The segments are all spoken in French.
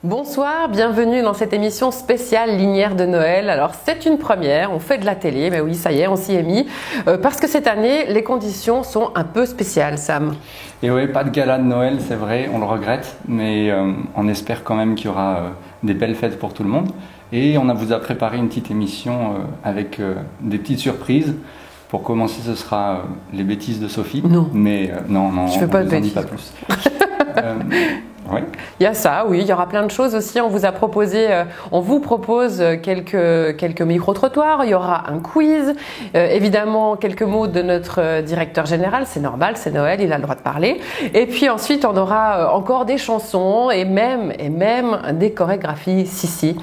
Bonsoir, bienvenue dans cette émission spéciale Linière de Noël. Alors c'est une première, on fait de la télé, mais oui ça y est, on s'y est mis, parce que cette année les conditions sont un peu spéciales, Sam. Et oui, pas de gala de Noël, c'est vrai, on le regrette, mais on espère quand même qu'il y aura des belles fêtes pour tout le monde. Et vous a préparé une petite émission avec des petites surprises. Pour commencer, ce sera les bêtises de Sophie. Non. Mais non, je fais pas de bêtises. Pas plus. Ouais. Il y a ça, oui, il y aura plein de choses aussi. On vous propose quelques micro-trottoirs, il y aura un quiz, évidemment quelques mots de notre directeur général, c'est normal, c'est Noël, il a le droit de parler. Et puis ensuite, on aura encore des chansons et même des chorégraphies. Si.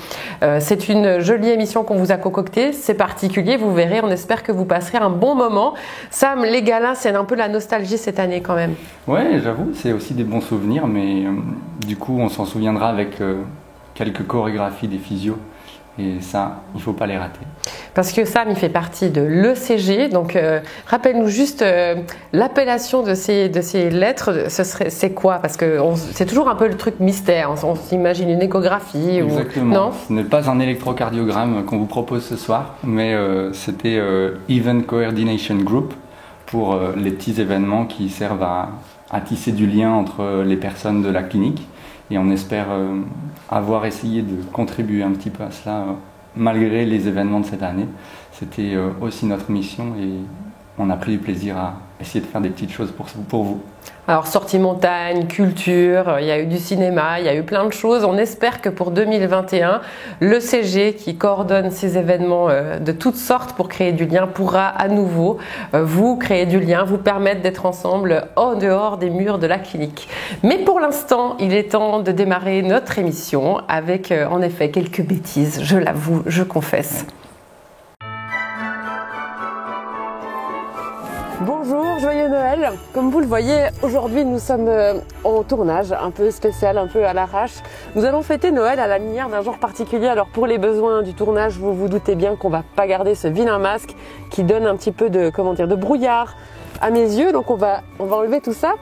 C'est une jolie émission qu'on vous a concoctée, c'est particulier, vous verrez, on espère que vous passerez un bon moment. Sam, les galas, c'est un peu la nostalgie cette année quand même. Ouais, j'avoue, c'est aussi des bons souvenirs, mais du coup, on s'en souviendra avec quelques chorégraphies des physios. Et ça, il ne faut pas les rater. Parce que Sam, il fait partie de l'ECG. Donc, rappelle-nous juste l'appellation de ces lettres. C'est quoi? Parce que c'est toujours un peu le truc mystère. On s'imagine une échographie. Exactement. Non, ce n'est pas un électrocardiogramme qu'on vous propose ce soir, mais c'était Event Coordination Group pour les petits événements qui servent à tisser du lien entre les personnes de la clinique. Et on espère avoir essayé de contribuer un petit peu à cela malgré les événements de cette année. C'était aussi notre mission et on a pris du plaisir à essayer de faire des petites choses pour vous. Alors sortie montagne, culture, il y a eu du cinéma, il y a eu plein de choses. On espère que pour 2021, l'ECG qui coordonne ces événements de toutes sortes pour créer du lien pourra à nouveau vous créer du lien, vous permettre d'être ensemble en dehors des murs de la clinique. Mais pour l'instant, il est temps de démarrer notre émission avec en effet quelques bêtises, je l'avoue, je confesse. Bonjour, joyeux Noël. Comme vous le voyez, aujourd'hui nous sommes en tournage un peu spécial, un peu à l'arrache. Nous allons fêter Noël à la lumière d'un genre particulier. Alors pour les besoins du tournage, vous vous doutez bien qu'on va pas garder ce vilain masque qui donne un petit peu de brouillard à mes yeux. Donc on va enlever tout ça.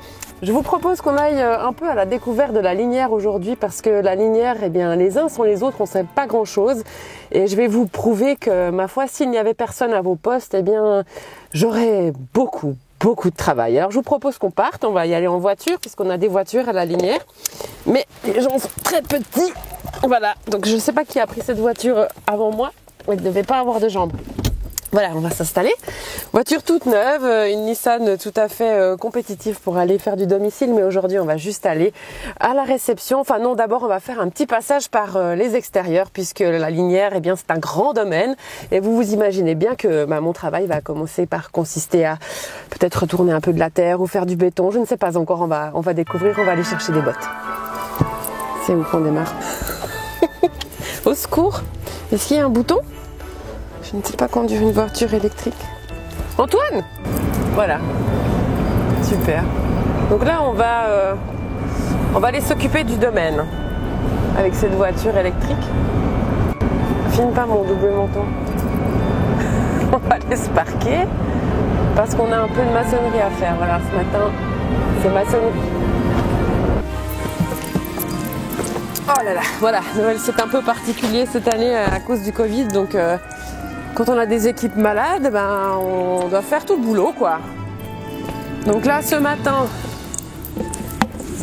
Je vous propose qu'on aille un peu à la découverte de la Linière aujourd'hui parce que la Linière, eh bien, les uns sans les autres, on ne sait pas grand-chose. Et je vais vous prouver que, ma foi, s'il n'y avait personne à vos postes, eh bien, j'aurais beaucoup de travail. Alors, je vous propose qu'on parte. On va y aller en voiture puisqu'on a des voitures à la Linière. Mais les gens sont très petits. Voilà. Donc, je ne sais pas qui a pris cette voiture avant moi. Elle ne devait pas avoir de jambes. Voilà, on va s'installer. Voiture toute neuve, une Nissan tout à fait compétitive pour aller faire du domicile, mais aujourd'hui on va juste aller à la réception. Enfin non, d'abord on va faire un petit passage par les extérieurs puisque la Linière, eh bien c'est un grand domaine et vous vous imaginez bien que mon travail va commencer par consister à peut-être retourner un peu de la terre ou faire du béton. Je ne sais pas encore, on va découvrir, on va aller chercher des bottes. C'est où qu'on démarre? Au secours! Est-ce qu'il y a un bouton? Je ne sais pas conduire une voiture électrique. Antoine! Voilà. Super. Donc là, on va aller s'occuper du domaine avec cette voiture électrique. Filme pas mon double menton. On va aller se parquer parce qu'on a un peu de maçonnerie à faire. Voilà, ce matin, c'est maçonnerie. Oh là là, voilà. Noël, c'est un peu particulier cette année à cause du Covid, donc... Quand on a des équipes malades, on doit faire tout le boulot, quoi. Donc là, ce matin,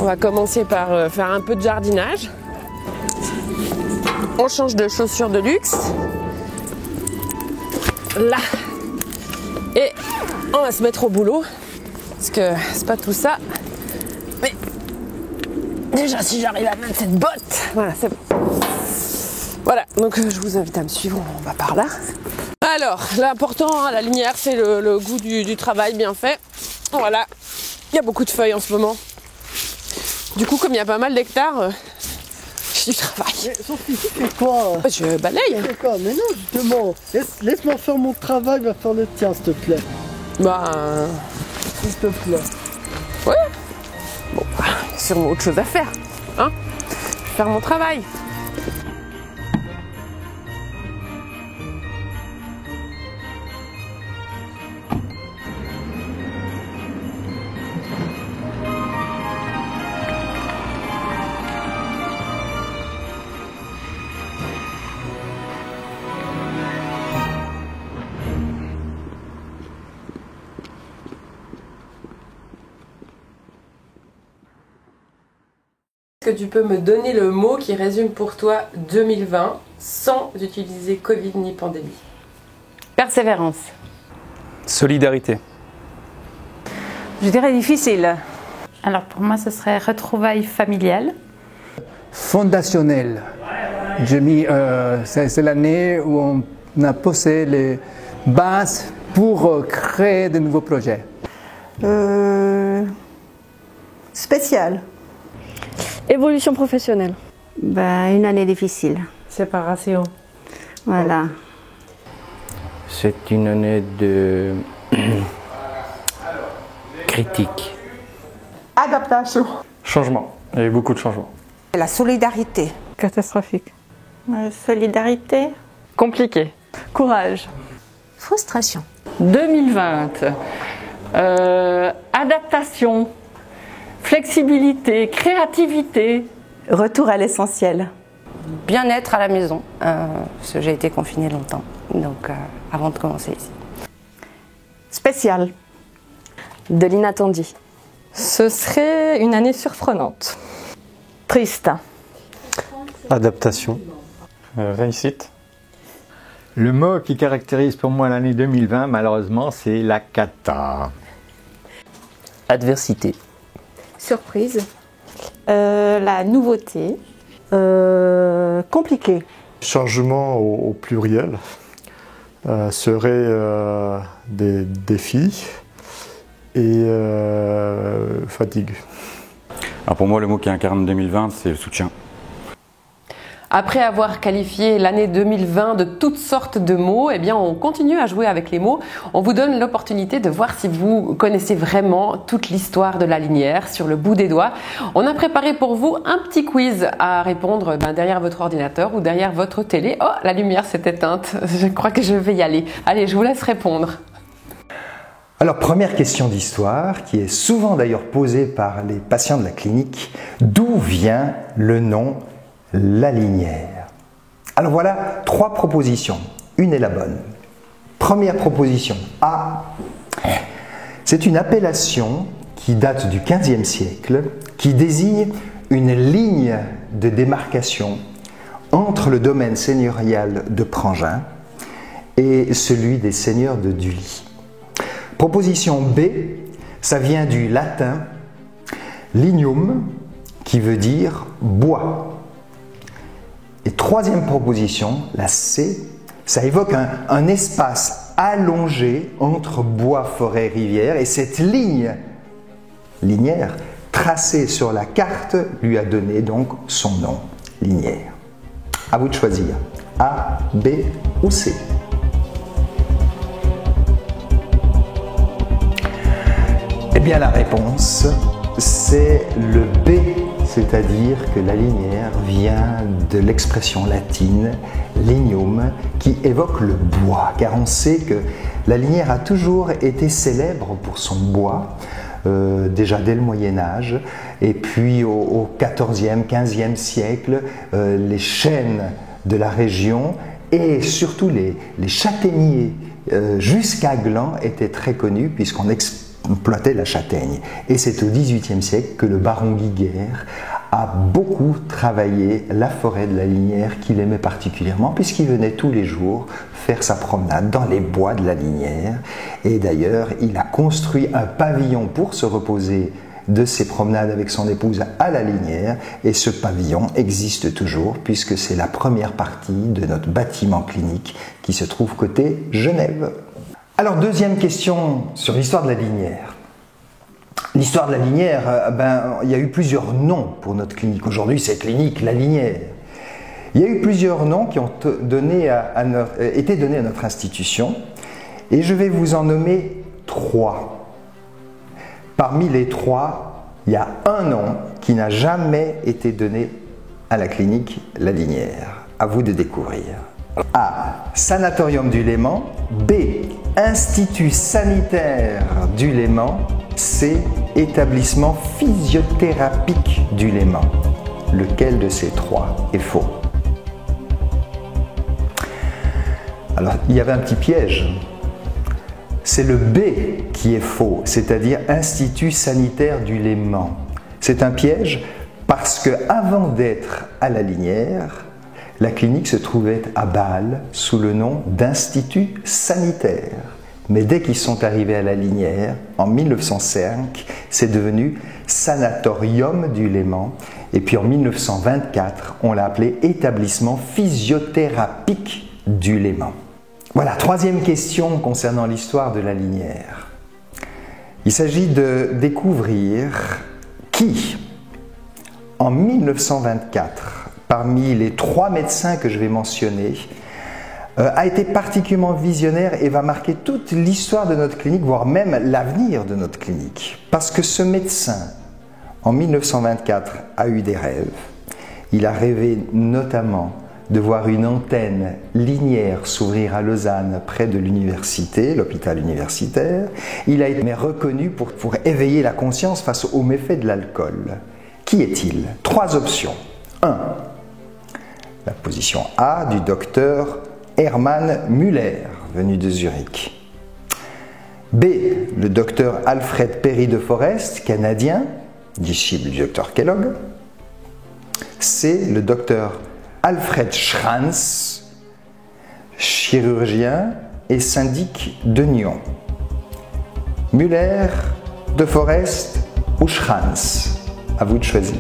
on va commencer par faire un peu de jardinage. On change de chaussures de luxe. Là. Et on va se mettre au boulot. Parce que c'est pas tout ça. Mais déjà, si j'arrive à mettre cette botte, voilà, c'est bon. Voilà, donc je vous invite à me suivre, on va par là. Alors, l'important à la Linière, c'est le goût du travail bien fait. Voilà, il y a beaucoup de feuilles en ce moment. Du coup, comme il y a pas mal d'hectares, j'ai du travail. Mais Sophie, tu fais quoi? Je balaye. Tu fais quoi? Mais non, justement, laisse-moi faire mon travail, va faire le tien, s'il te plaît. S'il te plaît. Ouais. Bon, il y a sûrement autre chose à faire. Hein? Je vais faire mon travail. que tu peux me donner le mot qui résume pour toi 2020 sans utiliser Covid ni pandémie? Persévérance. Solidarité. Je dirais difficile. Alors pour moi, ce serait retrouvailles familiales. Fondationnel. J'ai mis, c'est l'année où on a posé les bases pour créer de nouveaux projets. Spécial. Évolution professionnelle. Une année difficile. Séparation. Voilà. C'est une année de critique. Adaptation. Changement. Il y a eu beaucoup de changements. La solidarité. Catastrophique. Solidarité. Compliqué. Courage. Frustration. 2020. Adaptation. Flexibilité. Créativité. Retour à l'essentiel. Bien-être à la maison, parce que j'ai été confinée longtemps, donc avant de commencer ici. Spécial. De l'inattendu. Ce serait une année surprenante. Triste. Adaptation. Réussite. Le mot qui caractérise pour moi l'année 2020, malheureusement, c'est la cata. Adversité. Surprise. La nouveauté. Compliqué. Changement au pluriel serait des défis et fatigue. Alors pour moi, le mot qui incarne 2020, c'est le soutien. Après avoir qualifié l'année 2020 de toutes sortes de mots, eh bien on continue à jouer avec les mots. On vous donne l'opportunité de voir si vous connaissez vraiment toute l'histoire de la linière sur le bout des doigts. On a préparé pour vous un petit quiz à répondre derrière votre ordinateur ou derrière votre télé. Oh, la lumière s'est éteinte. Je crois que je vais y aller. Allez, je vous laisse répondre. Alors, première question d'histoire, qui est souvent d'ailleurs posée par les patients de la clinique. D'où vient le nom la linière? Alors voilà 3 propositions. Une est la bonne. Première proposition A. C'est une appellation qui date du XVe siècle, qui désigne une ligne de démarcation entre le domaine seigneurial de Prangin et celui des seigneurs de Dully. Proposition B, ça vient du latin lignum, qui veut dire bois. Et troisième proposition, la C, ça évoque un espace allongé entre bois, forêt, rivière, et cette linière, tracée sur la carte, lui a donné donc son nom, linière. À vous de choisir, A, B ou C. Eh bien la réponse, c'est le B, c'est-à-dire que la linière vient de l'expression latine lignum qui évoque le bois, car on sait que la linière a toujours été célèbre pour son bois, déjà dès le Moyen-Âge, et puis au XIVe, XVe siècle, les chênes de la région et surtout les châtaigniers jusqu'à Gland étaient très connus puisqu'on exploitait la châtaigne. Et c'est au XVIIIe siècle que le baron Guiguerre a beaucoup travaillé la forêt de la Linière qu'il aimait particulièrement puisqu'il venait tous les jours faire sa promenade dans les bois de la Linière. Et d'ailleurs, il a construit un pavillon pour se reposer de ses promenades avec son épouse à la Linière. Et ce pavillon existe toujours puisque c'est la première partie de notre bâtiment clinique qui se trouve côté Genève. Alors, deuxième question sur l'histoire de la Linière. L'histoire de la Linière, il y a eu plusieurs noms pour notre clinique. Aujourd'hui, c'est clinique La Linière. Il y a eu plusieurs noms qui ont été donnés à notre institution et je vais vous en nommer 3. Parmi les 3, il y a un nom qui n'a jamais été donné à la clinique La Linière. À vous de découvrir. A. Sanatorium du Léman. B. Institut sanitaire du Léman. C. Établissement physiothérapique du Léman. Lequel de ces 3 est faux? Alors, il y avait un petit piège. C'est le B qui est faux, c'est-à-dire Institut sanitaire du Léman. C'est un piège Parce que avant d'être à La Linière, la clinique se trouvait à Bâle sous le nom d'Institut sanitaire. Mais dès qu'ils sont arrivés à La Linière, en 1905, c'est devenu Sanatorium du Léman. Et puis en 1924, on l'a appelé Établissement physiothérapique du Léman. Voilà, troisième question concernant l'histoire de La Linière. Il s'agit de découvrir qui, en 1924, parmi les 3 médecins que je vais mentionner, a été particulièrement visionnaire et va marquer toute l'histoire de notre clinique, voire même l'avenir de notre clinique. Parce que ce médecin, en 1924, a eu des rêves. Il a rêvé notamment de voir une antenne Linière s'ouvrir à Lausanne, près de l'université, l'hôpital universitaire. Il a été reconnu pour éveiller la conscience face aux méfaits de l'alcool. Qui est-il? 3 options. 1. La position A du docteur Hermann Müller, venu de Zurich. B. Le docteur Alfred Perry de Forest, canadien, disciple du docteur Kellogg. C. Le docteur Alfred Schranz, chirurgien et syndic de Nyon. Müller, de Forest ou Schranz? À vous de choisir.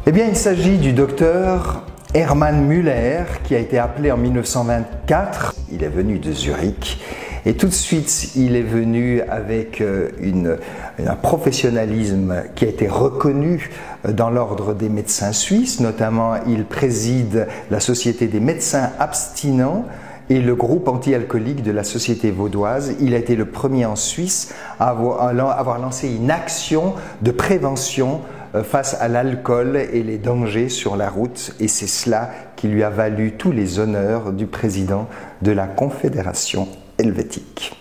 Eh bien, il s'agit du docteur Hermann Müller qui a été appelé en 1924. Il est venu de Zurich et tout de suite, il est venu avec un professionnalisme qui a été reconnu dans l'ordre des médecins suisses. Notamment, il préside la Société des médecins abstinents et le groupe anti-alcoolique de la Société vaudoise. Il a été le premier en Suisse à avoir lancé une action de prévention face à l'alcool et les dangers sur la route, et c'est cela qui lui a valu tous les honneurs du président de la Confédération helvétique.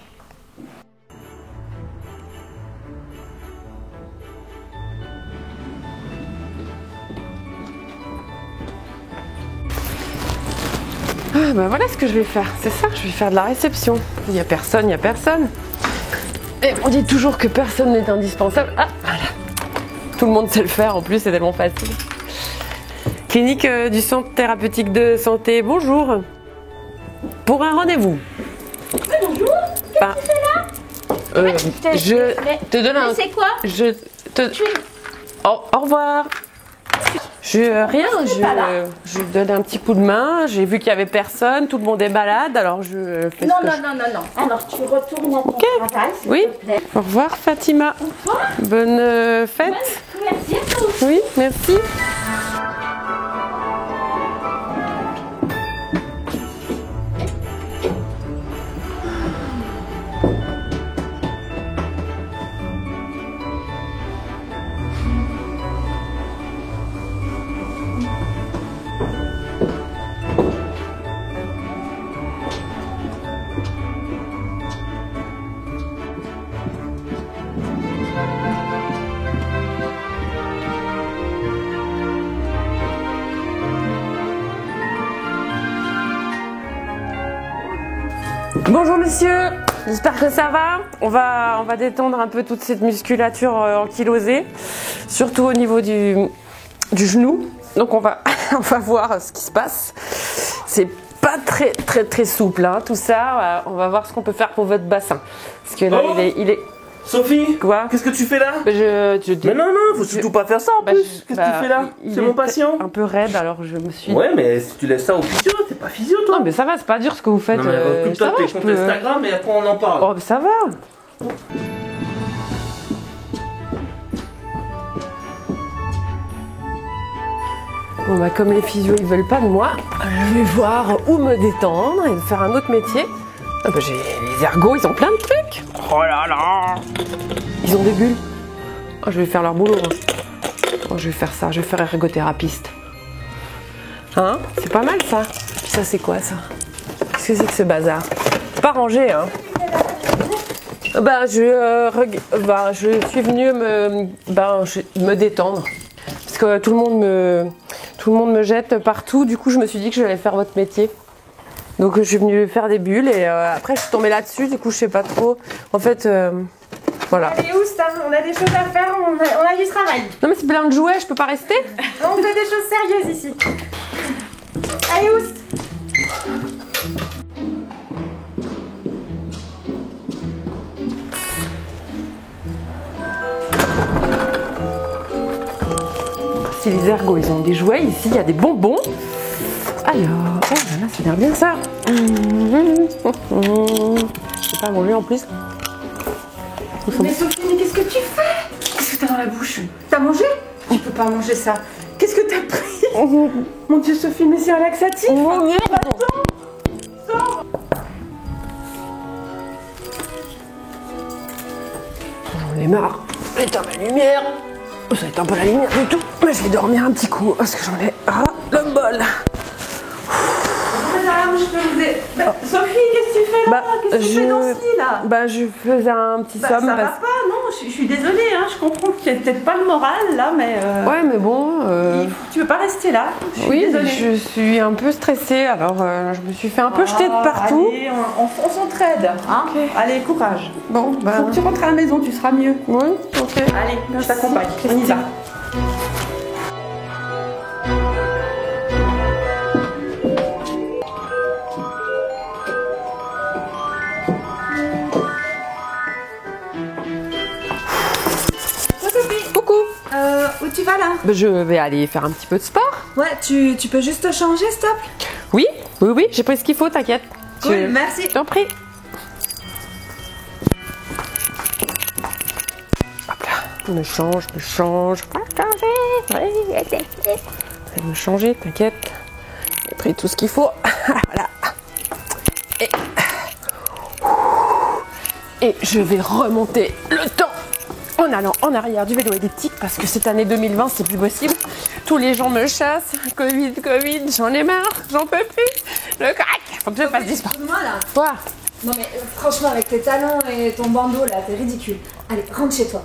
Ah ben voilà ce que je vais faire, c'est ça, je vais faire de la réception. Il n'y a personne, il n'y a personne. Et on dit toujours que personne n'est indispensable. Ah voilà. Tout le monde sait le faire en plus, c'est tellement facile. Clinique du centre thérapeutique de santé, bonjour. Pour un rendez-vous. Bonjour, qu'est-ce que tu fais là? Je te donne un... C'est quoi? Au revoir. Je donne un petit coup de main, j'ai vu qu'il n'y avait personne, tout le monde est malade, alors je fais non. Alors tu retournes à ton travail, s'il oui. te plaît. Au revoir Fatima. Au revoir. Bonne fête. Ouais, merci à toi aussi. Oui, merci. Bonjour monsieur, j'espère que ça va. On va détendre un peu toute cette musculature ankylosée, surtout au niveau du genou. Donc on va voir ce qui se passe. C'est pas très souple hein, tout ça. On va voir ce qu'on peut faire pour votre bassin. Parce que là il est... Sophie, quoi? Qu'est-ce que tu fais là? Mais non, faut surtout pas faire ça en plus. Qu'est-ce que tu fais là? C'est mon patient. Un peu raide, alors je me suis... Ouais, mais si tu laisses ça au physio, t'es pas physio toi. Non, mais ça va, c'est pas dur ce que vous faites. Non, mais occupe-toi de tes comptes Instagram et après on en parle. Oh, mais ça va. Bon, bah, comme les physios ils veulent pas de moi, je vais voir où me détendre et faire un autre métier. Ah bah, les ergots, ils ont plein de trucs. Oh là là. Ils ont des bulles. Oh, je vais faire leur boulot. Oh, je vais faire ça, je vais faire ergothérapeute. Hein? C'est pas mal ça. Ça c'est quoi ça? Qu'est-ce que c'est que ce bazar? C'est pas rangé hein. Bah je suis venue me détendre. Parce que tout le monde me jette partout, du coup je me suis dit que j'allais faire votre métier. Donc je suis venue faire des bulles et après je suis tombée là-dessus, du coup je sais pas trop. En fait, Voilà. Allez, Oust, hein, on a des choses à faire, on a du travail. Non mais c'est plein de jouets, je peux pas rester. On fait des choses sérieuses ici. Allez, Oust. Si les ergots ils ont des jouets, ici il y a des bonbons. Alors, oh là là, ça a l'air bien ça. C'est pas manger en plus. Mais Sophie, mais qu'est-ce que tu fais? Qu'est-ce que t'as dans la bouche? T'as mangé? Tu peux pas manger ça. Qu'est-ce que t'as pris? Mon Dieu, Sophie, mais c'est un laxatif. Sors. J'en ai marre. Éteins ma lumière. Ça éteint pas la lumière du tout. Mais je vais dormir un petit coup parce que j'en ai ras le bol. Madame, je peux vous aider. Sophie, qu'est-ce que tu fais là? Qu'est-ce que tu fais dans ce lit là? Bah, je faisais un petit somme. Ça va pas, non, je suis désolée, hein, je comprends que tu n'as peut-être pas le moral là, mais. Ouais, mais bon. Tu veux pas rester là? Oui, je suis un peu stressée, alors je me suis fait un peu jeter de partout. Allez, on s'entraide. Hein? Okay. Allez, courage. Bon, bah. Faut que tu rentres à la maison, tu seras mieux. Oui, ok. Allez, je t'accompagne. On y va. Où tu vas là? Je vais aller faire un petit peu de sport. Ouais, tu peux juste te changer, stop? Oui, j'ai pris ce qu'il faut, t'inquiète. Cool, merci. T'en prie. Hop là, je me change. Je vais me changer, t'inquiète. J'ai pris tout ce qu'il faut. Voilà. Et je vais remonter le temps en allant en arrière du vélo elliptique parce que cette année 2020 c'est plus possible. Tous les gens me chassent. Covid, j'en ai marre, j'en peux plus. Le crack, faut que je fasse du sport. Moi là. Quoi? Non mais franchement avec tes talons et ton bandeau là, t'es ridicule. Allez, rentre chez toi.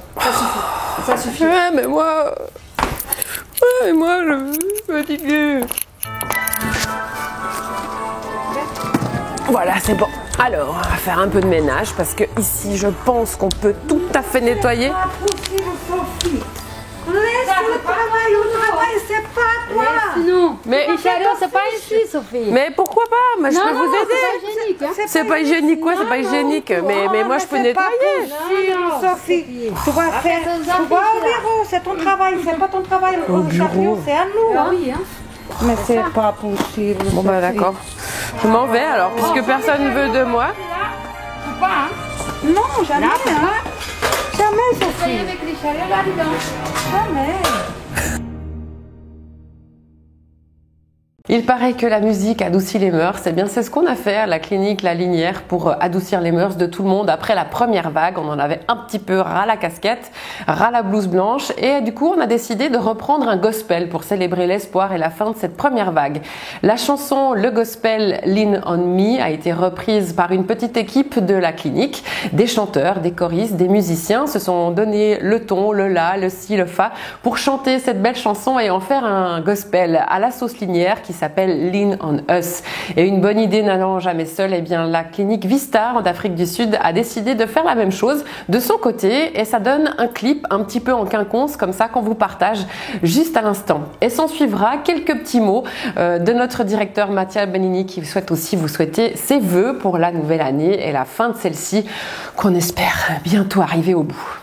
Ça suffit. Ouais, mais moi je suis fatiguée. Voilà, c'est bon. Alors, on va faire un peu de ménage parce que ici, je pense qu'on peut tout à fait nettoyer. C'est pas possible, Sophie. Laisse le travail, c'est pas toi. Non, mais c'est pas ici, Sophie. Mais pourquoi pas? Moi, je peux vous aider. C'est pas hygiénique, hein. C'est pas hygiénique, mais moi, je peux nettoyer. Non, Sophie, tu vas faire. Tu vas au bureau, c'est ton travail, c'est pas ton travail. Au bureau, c'est à nous. Ah oui, hein. Mais c'est pas possible. Bon bah d'accord. Je m'en vais alors, puisque personne ne veut de moi. Non, jamais. Jamais, Sophie. Avec les chaleurs là-dedans. Jamais. Il paraît que la musique adoucit les mœurs. Eh bien, c'est ce qu'on a fait à la clinique La Linière pour adoucir les mœurs de tout le monde. Après la première vague, on en avait un petit peu ras la casquette, ras la blouse blanche. Et du coup, on a décidé de reprendre un gospel pour célébrer l'espoir et la fin de cette première vague. La chanson Le Gospel Lean on Me a été reprise par une petite équipe de la clinique. Des chanteurs, des choristes, des musiciens se sont donné le ton, le la, le si, le fa pour chanter cette belle chanson et en faire un gospel à la sauce Linière qui s'appelle Lean on Us. Et une bonne idée n'allant jamais seule, eh bien la clinique Vistar d'Afrique du Sud a décidé de faire la même chose de son côté et ça donne un clip un petit peu en quinconce comme ça qu'on vous partage juste à l'instant. Et s'en suivra quelques petits mots de notre directeur Mattia Benini qui souhaite aussi vous souhaiter ses vœux pour la nouvelle année et la fin de celle-ci qu'on espère bientôt arriver au bout.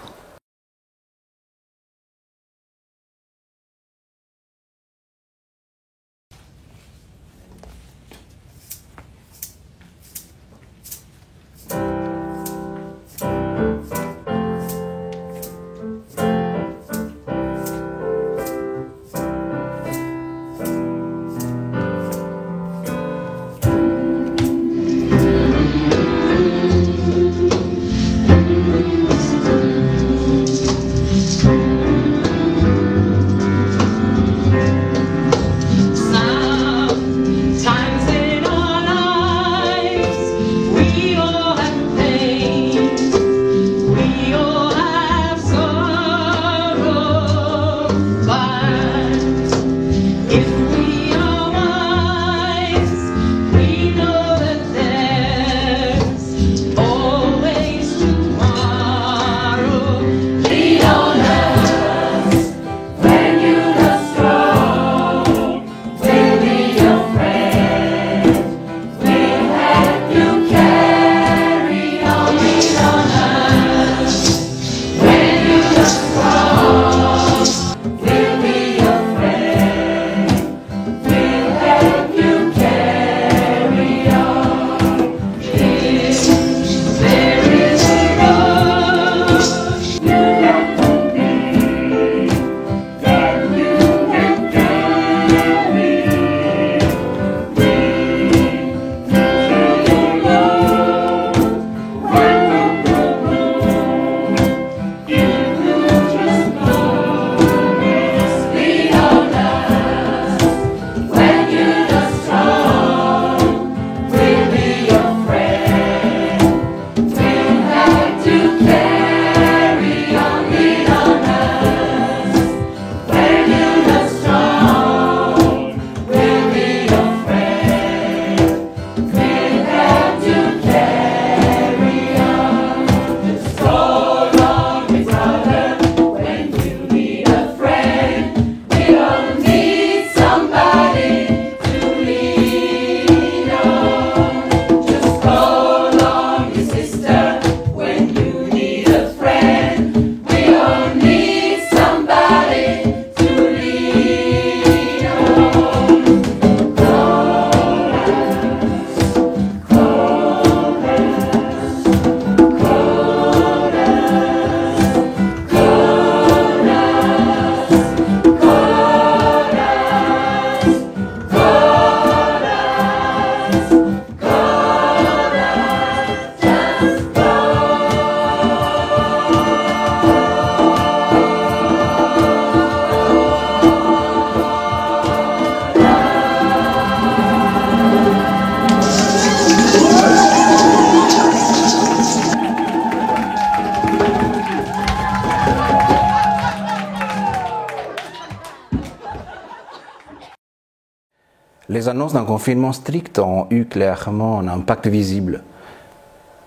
les annonces d'un confinement strict ont eu clairement un impact visible.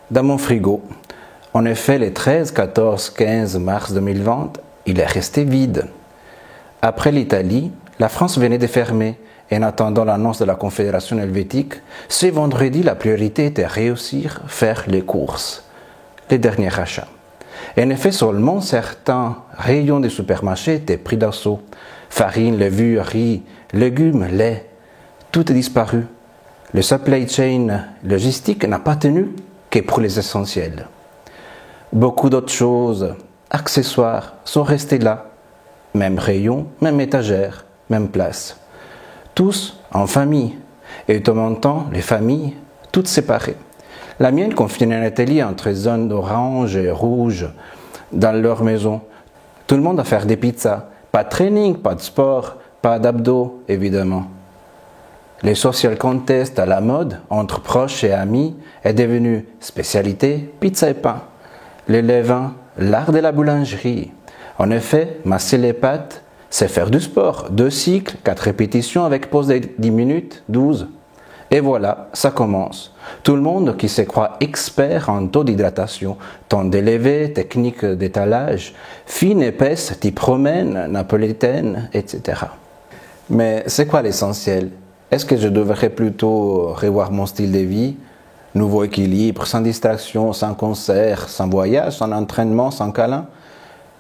Dans mon frigo, en effet, les 13, 14, 15 mars 2020, il est resté vide. Après l'Italie, la France venait de fermer. Et en attendant l'annonce de la Confédération helvétique, ce vendredi, la priorité était réussir à faire les courses, les derniers achats. Et en effet, seulement certains rayons des supermarchés étaient pris d'assaut. Farine, levure, riz, légumes, lait, tout est disparu. Le supply chain logistique n'a pas tenu que pour les essentiels. Beaucoup d'autres choses, accessoires, sont restés là. Même rayon, même étagère, même place. Tous en famille, et de même temps, les familles, toutes séparées. La mienne confinée en atelier entre zones orange et rouge dans leur maison. Tout le monde à faire des pizzas. Pas de training, pas de sport, pas d'abdos, évidemment. Les social contests à la mode, entre proches et amis, est devenu spécialité pizza et pain. Les levains, l'art de la boulangerie. En effet, masser les pâtes, c'est faire du sport. 2 cycles, 4 répétitions avec pause de 10 minutes, 12. Et voilà, ça commence. Tout le monde qui se croit expert en taux d'hydratation, temps d'élevé, technique d'étalage, fine, épaisse, type romaine, napolitaine, etc. Mais c'est quoi l'essentiel? Est-ce que je devrais plutôt revoir mon style de vie? Nouveau équilibre, sans distraction, sans concert, sans voyage, sans entraînement, sans câlin?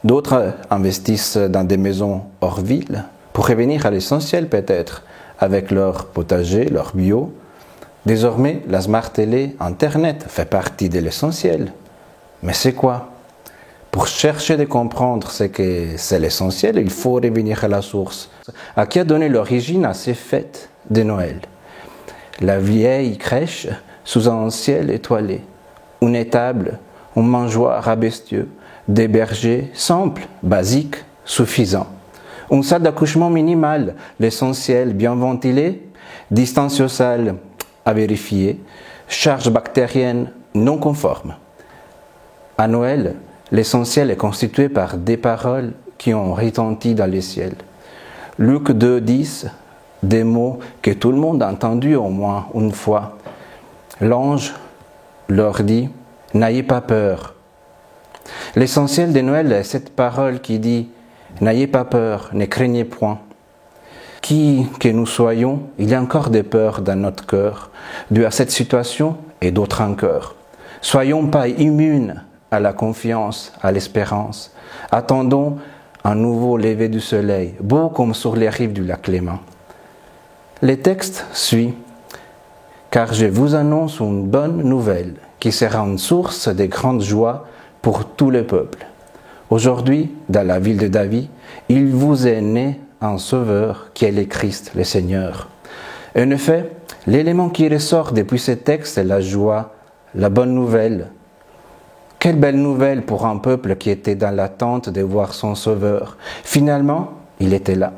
D'autres investissent dans des maisons hors ville pour revenir à l'essentiel peut-être, avec leur potager, leur bio. Désormais, la Smart Télé, Internet fait partie de l'essentiel. Mais c'est quoi? Pour chercher de comprendre ce que c'est l'essentiel, il faut revenir à la source. À qui a donné l'origine à ces fêtes de Noël? La vieille crèche sous un ciel étoilé, une étable, un mangeoire rabestieux, des bergers simples, basiques, suffisants. Une salle d'accouchement minimale, l'essentiel bien ventilé, distance sociale à vérifier, charge bactérienne non conforme. À Noël, l'essentiel est constitué par des paroles qui ont retenti dans les ciels. Luc 2, 10, des mots que tout le monde a entendus au moins une fois. L'ange leur dit « N'ayez pas peur ». L'essentiel de Noël est cette parole qui dit « N'ayez pas peur, ne craignez point ». Qui que nous soyons, il y a encore des peurs dans notre cœur, dues à cette situation et d'autres encore. Soyons pas immunes à la confiance, à l'espérance. Attendons un nouveau lever du soleil, beau comme sur les rives du lac Léman. Le texte suit « Car je vous annonce une bonne nouvelle qui sera une source de grande joie pour tout le peuple. Aujourd'hui, dans la ville de David, il vous est né un sauveur qui est le Christ, le Seigneur. » En effet, l'élément qui ressort depuis ce texte est la joie, la bonne nouvelle. Quelle belle nouvelle pour un peuple qui était dans l'attente de voir son sauveur. Finalement, il était là.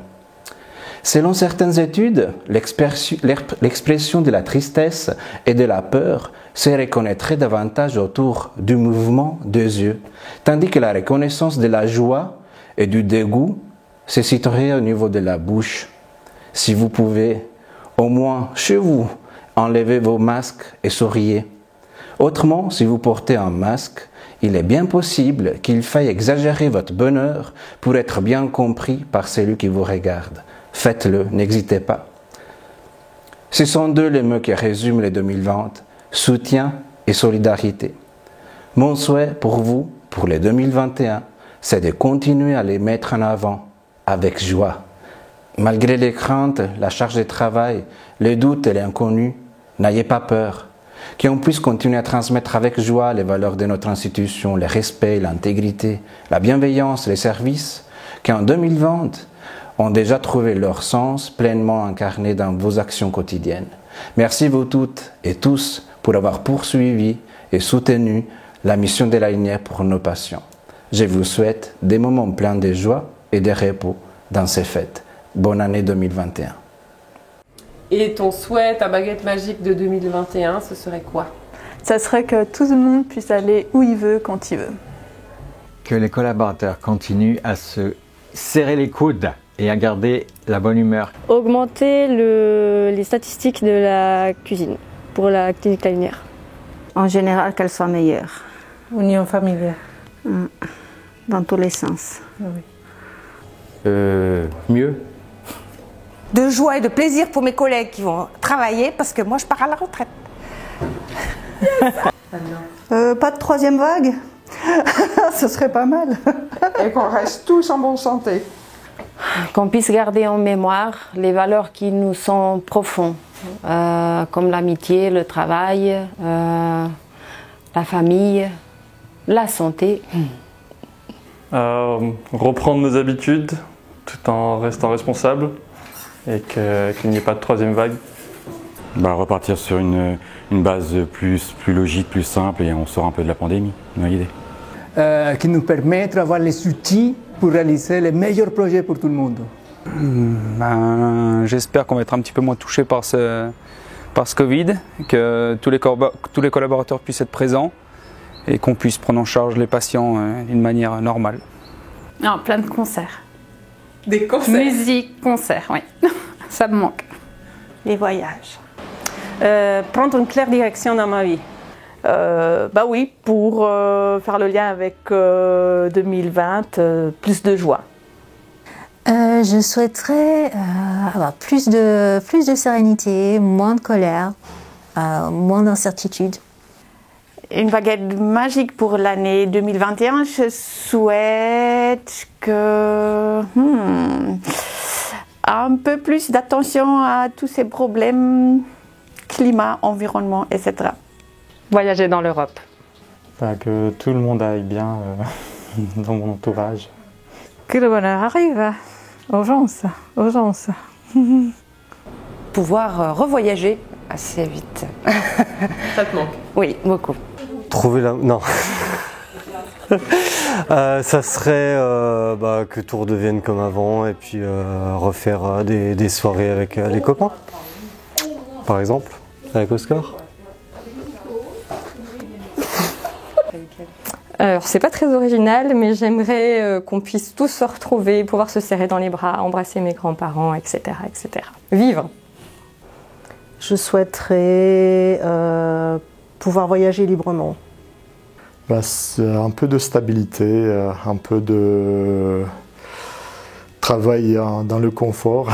Selon certaines études, l'expression de la tristesse et de la peur se reconnaîtrait davantage autour du mouvement des yeux, tandis que la reconnaissance de la joie et du dégoût se situerait au niveau de la bouche. Si vous pouvez, au moins chez vous, enlevez vos masques et souriez. Autrement, si vous portez un masque, il est bien possible qu'il faille exagérer votre bonheur pour être bien compris par celui qui vous regarde. Faites-le, n'hésitez pas. Ce sont deux les mots qui résument les 2020, soutien et solidarité. Mon souhait pour vous, pour les 2021, c'est de continuer à les mettre en avant avec joie. Malgré les craintes, la charge de travail, les doutes et l'inconnu, n'ayez pas peur. Qu'on puisse continuer à transmettre avec joie les valeurs de notre institution, le respect, l'intégrité, la bienveillance, les services, qui en 2020 ont déjà trouvé leur sens pleinement incarné dans vos actions quotidiennes. Merci vous toutes et tous pour avoir poursuivi et soutenu la mission de la Linière pour nos patients. Je vous souhaite des moments pleins de joie et de repos dans ces fêtes. Bonne année 2021. Et ton souhait, ta baguette magique de 2021, ce serait quoi? Ça serait que tout le monde puisse aller où il veut, quand il veut. Que les collaborateurs continuent à se serrer les coudes et à garder la bonne humeur. Augmenter les statistiques de la cuisine pour la clinique La Lumière. En général, qu'elle soit meilleure. Union familiale. Dans tous les sens. Mieux. De joie et de plaisir pour mes collègues qui vont travailler parce que moi je pars à la retraite. Pas de troisième vague. Ce serait pas mal. Et qu'on reste tous en bonne santé. Qu'on puisse garder en mémoire les valeurs qui nous sont profondes, comme l'amitié, le travail, la famille, la santé. Reprendre nos habitudes tout en restant responsable et qu'il n'y ait pas de troisième vague. Repartir sur une base plus logique, plus simple et on sort un peu de la pandémie, une idée. Qui nous permettent d'avoir les outils pour réaliser les meilleurs projets pour tout le monde. J'espère qu'on va être un petit peu moins touché par ce Covid, que tous les collaborateurs puissent être présents et qu'on puisse prendre en charge les patients d'une manière normale. Non, plein de concerts. Des concerts. Musique, concerts, oui. Ça me manque. Les voyages. Prendre une claire direction dans ma vie. Oui, pour faire le lien avec 2020, plus de joie. Je souhaiterais avoir plus de sérénité, moins de colère, moins d'incertitude. Une baguette magique pour l'année 2021, je souhaite que un peu plus d'attention à tous ces problèmes, climat, environnement, etc. Voyager dans l'Europe. Que tout le monde aille bien dans mon entourage. Que le bonheur arrive. Urgence, urgence. Pouvoir revoyager assez vite. Ça te manque? Oui, beaucoup. Trouver la... Non. Ça serait que tout redevienne comme avant et puis refaire des soirées avec les copains. Par exemple, avec Oscar. Alors, c'est pas très original, mais j'aimerais qu'on puisse tous se retrouver, pouvoir se serrer dans les bras, embrasser mes grands-parents, etc., etc. Vivre. Je souhaiterais pouvoir voyager librement. Un peu de stabilité, un peu de travail dans le confort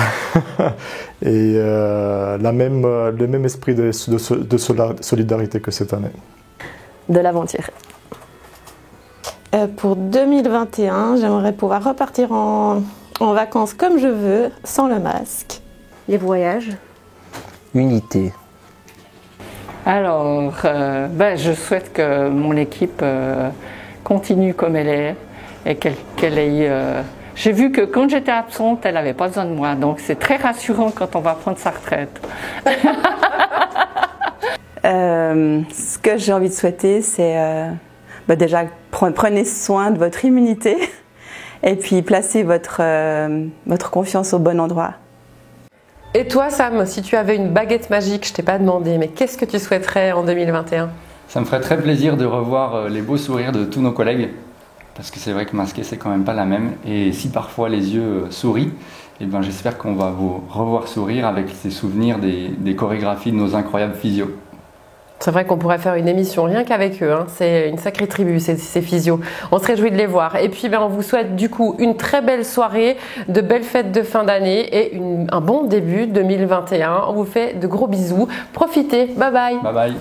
et le même esprit de solidarité que cette année. De l'aventure. Pour 2021, j'aimerais pouvoir repartir en vacances comme je veux, sans le masque. Les voyages. Unité. Alors, je souhaite que mon équipe continue comme elle est et qu'elle ait... J'ai vu que quand j'étais absente, elle n'avait pas besoin de moi, donc c'est très rassurant quand on va prendre sa retraite. Ce que j'ai envie de souhaiter, c'est déjà prenez soin de votre immunité et puis placez votre confiance au bon endroit. Et toi, Sam, si tu avais une baguette magique, je t'ai pas demandé, mais qu'est-ce que tu souhaiterais en 2021? Ça me ferait très plaisir de revoir les beaux sourires de tous nos collègues, parce que c'est vrai que masquer, c'est quand même pas la même. Et si parfois les yeux sourient, j'espère qu'on va vous revoir sourire avec ces souvenirs des chorégraphies de nos incroyables physios. C'est vrai qu'on pourrait faire une émission rien qu'avec eux, hein. C'est une sacrée tribu, ces physios. On se réjouit de les voir. Et puis on vous souhaite du coup une très belle soirée, de belles fêtes de fin d'année et un bon début 2021. On vous fait de gros bisous. Profitez, bye bye. Bye bye.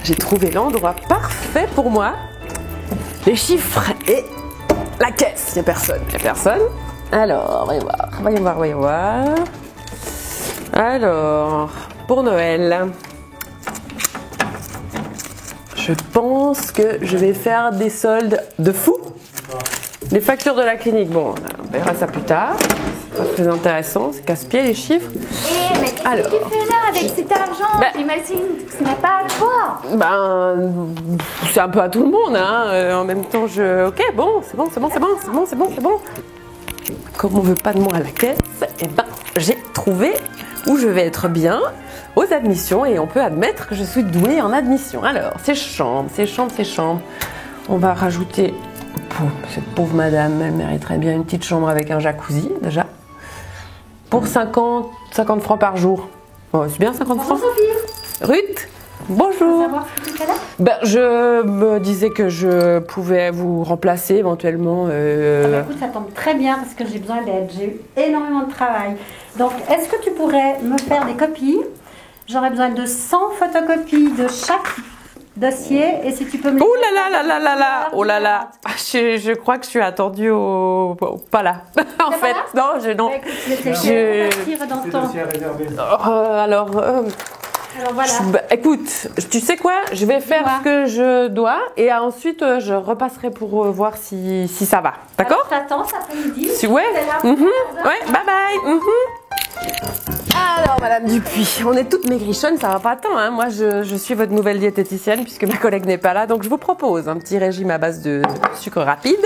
J'ai trouvé l'endroit parfait pour moi. Les chiffres et la caisse. Il n'y a personne. Il n'y a personne. Alors, voyons voir. Alors, pour Noël, je pense que je vais faire des soldes de fou. Les factures de la clinique, bon, on verra ça plus tard. C'est pas très intéressant, c'est casse-pied les chiffres. Mais qu'est-ce que tu fais là avec cet argent? J'imagine que ce n'est pas à toi. Ben, c'est un peu à tout le monde, hein. En même temps, ok, bon, c'est bon. Comme on veut pas de moi à la caisse, eh ben, j'ai trouvé où je vais être bien aux admissions et on peut admettre que je suis douée en admission. Alors, ces chambres. On va rajouter, cette pauvre madame, elle mériterait bien une petite chambre avec un jacuzzi, déjà. Pour 50 francs par jour. Oh, c'est bien 50 francs. Ruth, bonjour. Ben, je me disais que je pouvais vous remplacer éventuellement. Écoute, ça tombe très bien parce que j'ai besoin d'aide. J'ai eu énormément de travail. Donc, est-ce que tu pourrais me faire des copies? J'aurais besoin de 100 photocopies de chaque dossier. Et si tu peux me... Oh là là. Je crois que je suis attendue pas là. En fait, non. Alors voilà. Écoute, tu sais quoi? Je vais faire ce que je dois et ensuite je repasserai pour voir si ça va. D'accord? Je t'attends cet après-midi. Ouais. Ouais, bye bye. Alors, Madame Dupuis, on est toutes maigrichonnes, ça va pas tant, hein. Moi, je suis votre nouvelle diététicienne puisque ma collègue n'est pas là, donc je vous propose un petit régime à base de sucre rapide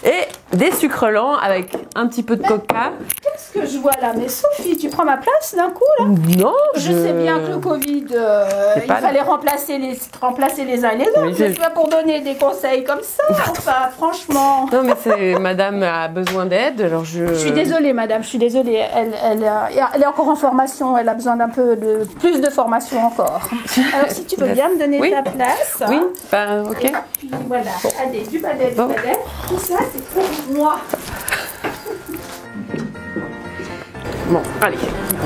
et des sucres lents avec un petit peu de coca. Qu'est-ce que je vois là? Mais Sophie, tu prends ma place d'un coup là? Non, je sais bien que le Covid, il fallait remplacer les uns et les autres, mais c'est pas pour donner des conseils comme ça. Enfin, franchement. Non, mais c'est Madame a besoin d'aide, alors je suis désolée, Madame, je suis désolée. Elle est encore en formation, elle a besoin d'un peu de plus de formation encore. Alors, si tu veux bien me donner ta place. Oui, ben, ok. Et puis voilà, allez, du balai. Tout ça, c'est pour moi. Bon, allez,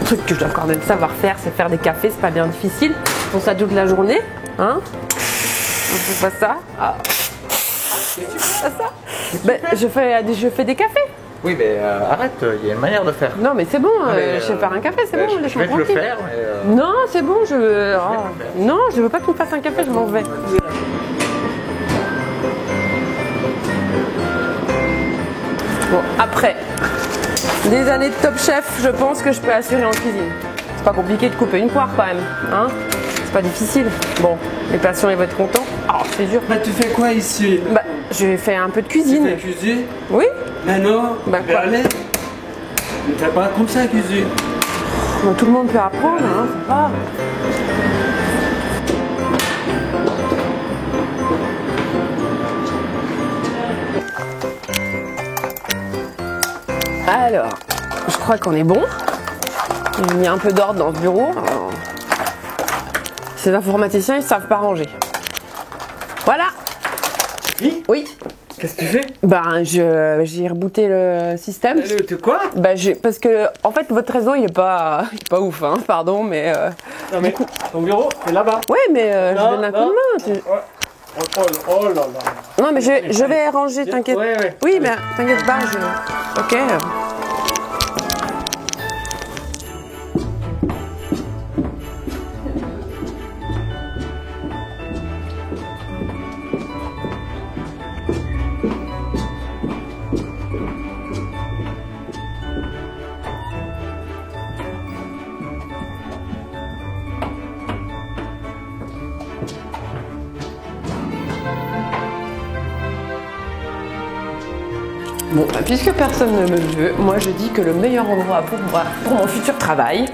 un truc que je dois quand même savoir faire, c'est faire des cafés, c'est pas bien difficile. On ça toute la journée, hein? On fait pas ça. Ah. Tu fais pas ça? Ben, je fais des cafés. Oui, mais arrête, il y a une manière de faire. Non, mais c'est bon, je sais faire un café, c'est bon, laisse-moi tranquille. Je vais te le faire, mais Non, c'est bon, non, je veux pas que tu me fasses un café, je m'en vais. Bon, après, des années de Top Chef, je pense que je peux assurer en cuisine. C'est pas compliqué de couper une poire quand même, hein? C'est pas difficile. Bon, les patients ils vont être contents. Oh, c'est dur. Bah tu fais quoi ici? Bah, je fais un peu de cuisine. Tu fais cuisine? Oui. Mais non, bah quoi? Allez. Ne fais pas comme ça cuisine. Bon, tout le monde peut apprendre, hein, ça va. Alors, je crois qu'on est bon. J'ai mis un peu d'ordre dans ce bureau. Alors, ces informaticiens, ils savent pas ranger. Voilà. Oui. Qu'est-ce que tu fais? Ben, j'ai rebooté le système. Tu quoi? Ben, parce que, en fait, votre réseau, il est pas ouf, hein, pardon, mais... Non, mais ton bureau, c'est là-bas. Oui, mais je donne un coup de main. Oh là là. Non, mais je vais ranger, t'inquiète. Ouais. Oui, mais t'inquiète pas, Ok. Bon, puisque personne ne me veut, moi je dis que le meilleur endroit pour moi, pour mon futur travail,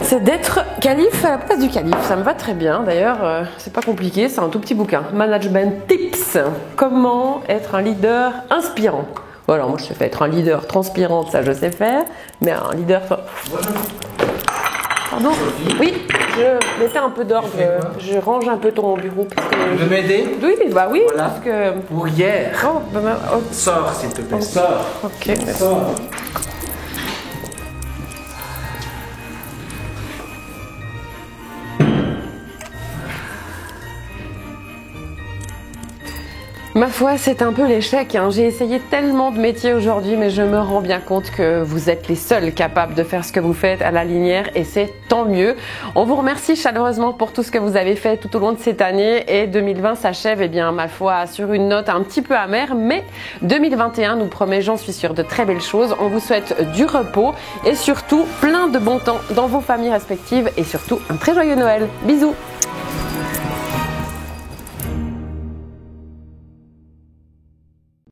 c'est d'être calife à la place du calife. Ça me va très bien. D'ailleurs, c'est pas compliqué, c'est un tout petit bouquin. Management Tips. Comment être un leader inspirant. Voilà, moi je sais pas être un leader transpirant, ça je sais faire, mais un leader... Pardon? Oui, je mettais un peu d'ordre, je range un peu ton bureau. Tu veux m'aider? Oui, bah oui, voilà. parce que... Pour hier. Oh, bah, Sors s'il te plaît, sors. Ok, merci. Sors. Ma foi, c'est un peu l'échec, hein. J'ai essayé tellement de métiers aujourd'hui, mais je me rends bien compte que vous êtes les seuls capables de faire ce que vous faites à la Linière, et c'est tant mieux. On vous remercie chaleureusement pour tout ce que vous avez fait tout au long de cette année, et 2020 s'achève, eh bien, ma foi, sur une note un petit peu amère, mais 2021 nous promet, j'en suis sûre, de très belles choses. On vous souhaite du repos, et surtout plein de bon temps dans vos familles respectives, et surtout un très joyeux Noël. Bisous!